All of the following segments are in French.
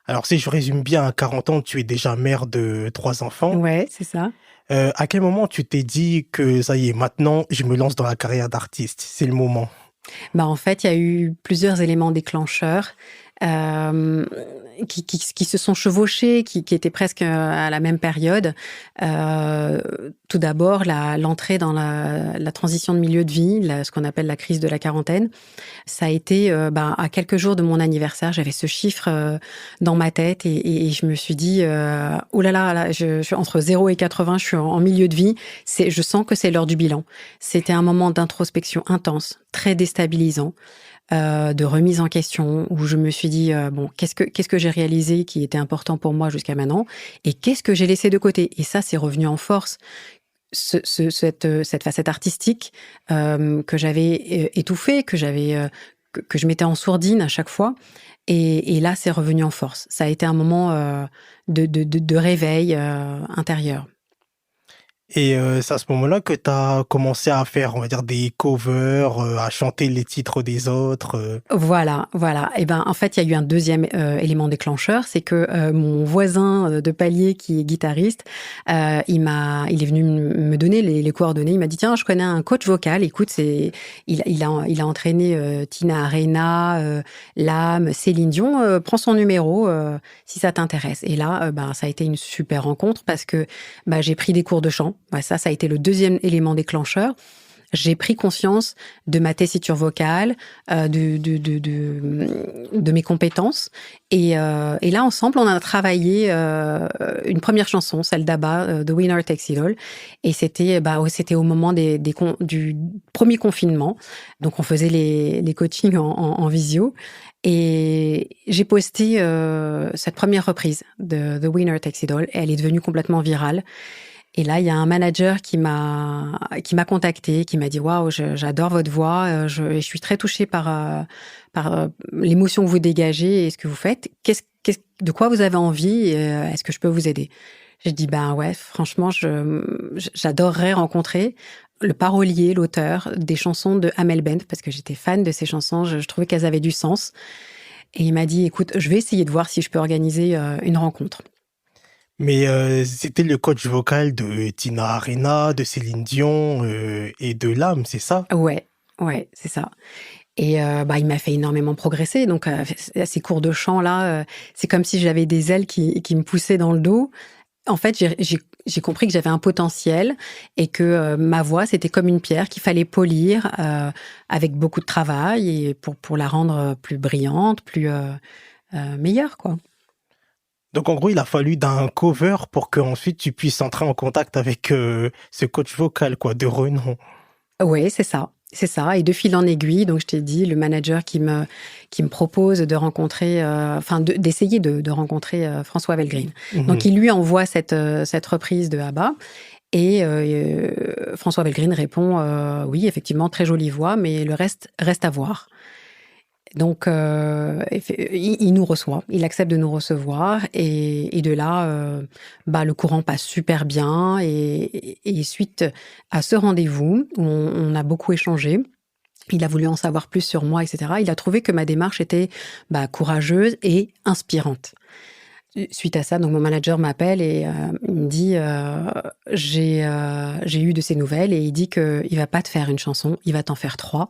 Alors si je résume bien, à 40 ans, tu es déjà mère de 3 enfants. Ouais, c'est ça. À quel moment tu t'es dit que ça y est, maintenant je me lance dans la carrière d'artiste, c'est le moment? Bah, en fait, il y a eu plusieurs éléments déclencheurs, hem, qui se sont chevauchés, qui étaient presque, à la même période. Tout d'abord, l'entrée dans la transition de milieu de vie, ce qu'on appelle la crise de la quarantaine. Ça a été, à quelques jours de mon anniversaire, j'avais ce chiffre, dans ma tête et je me suis dit, «Oh là là, je suis entre 0 et 80, je suis en milieu de vie, je sens que c'est l'heure du bilan». C'était un moment d'introspection intense, très déstabilisant, de remise en question où je me suis dit, «Bon, qu'est-ce que j'ai réalisé qui était important pour moi jusqu'à maintenant et qu'est-ce que j'ai laissé de côté?» Et ça, c'est revenu en force. Cette facette artistique, que j'avais étouffée, que je mettais en sourdine à chaque fois et là, c'est revenu en force. Ça a été un moment, de réveil, intérieur. Et c'est à ce moment-là que tu as commencé à faire, on va dire, des covers, à chanter les titres des autres, Voilà, voilà. Et ben, en fait, il y a eu un deuxième élément déclencheur, c'est que, mon voisin, de palier qui est guitariste, il est venu me donner les coordonnées. Il m'a dit: «Tiens, je connais un coach vocal, écoute, il a entraîné, Tina Arena, Lam, Céline Dion, prends son numéro, si ça t'intéresse». Et là, ça a été une super rencontre parce que, j'ai pris des cours de chant. Bah, ça a été le deuxième élément déclencheur. J'ai pris conscience de ma tessiture vocale, de mes compétences et là, ensemble, on a travaillé, une première chanson, celle d'ABBA, The Winner Takes It All. Et c'était au moment du premier confinement. Donc on faisait les coachings en visio et j'ai posté, cette première reprise de The Winner Takes It All et elle est devenue complètement virale. Et là, il y a un manager qui m'a contactée, qui m'a dit: «Waouh, j'adore votre voix, et je suis très touchée par l'émotion que vous dégagez et ce que vous faites. De quoi vous avez envie? Est-ce que je peux vous aider?» J'ai dit: «Ben ouais, franchement, j'adorerais rencontrer le parolier, l'auteur des chansons de Amel Bent», parce que j'étais fan de ses chansons, je trouvais qu'elles avaient du sens. Et il m'a dit: «Écoute, je vais essayer de voir si je peux organiser, une rencontre». mais c'était le coach vocal de Tina Arena, de Céline Dion, et de Lam, c'est ça? Ouais, ouais, c'est ça. Et il m'a fait énormément progresser. Donc ces cours de chant-là, c'est comme si j'avais des ailes qui me poussaient dans le dos. En fait, j'ai compris que j'avais un potentiel et que, ma voix, c'était comme une pierre qu'il fallait polir, avec beaucoup de travail et pour la rendre, plus brillante, plus, meilleure, quoi. Donc en gros, il a fallu d'un cover pour qu'ensuite tu puisses entrer en contact avec, ce coach vocal quoi, de renom. Ouais, c'est ça, c'est ça. Et de fil en aiguille, donc je t'ai dit, le manager qui me propose de rencontrer, d'essayer de rencontrer, François Velgreen. Donc Mmh. il lui envoie cette reprise de ABBA et François Velgreen répond, «Oui, effectivement, très jolie voix, mais le reste à voir». Donc il nous reçoit, il accepte de nous recevoir et de là, le courant passe super bien et suite à ce rendez-vous où on a beaucoup échangé, il a voulu en savoir plus sur moi et cetera. Il a trouvé que ma démarche était, courageuse et inspirante. Suite à ça, donc mon manager m'appelle et il me dit, «J'ai eu de ses nouvelles et il dit qu'il va pas te faire une chanson, il va t'en faire 3».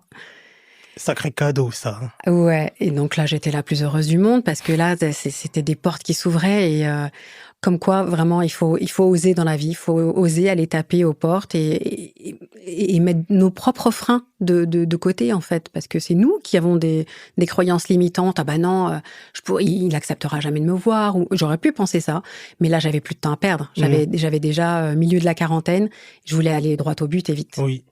Sacré cadeau ça, hein. Ouais, et donc là, j'étais la plus heureuse du monde parce que là, c'était des portes qui s'ouvraient et comme quoi vraiment il faut oser dans la vie, il faut oser aller taper aux portes et mettre nos propres freins de côté en fait, parce que c'est nous qui avons des croyances limitantes. «Ah bah non, il acceptera jamais de me voir», ou j'aurais pu penser ça, mais là, j'avais plus de temps à perdre. Mmh. J'avais déjà, milieu de la quarantaine, je voulais aller droit au but et vite. Oui.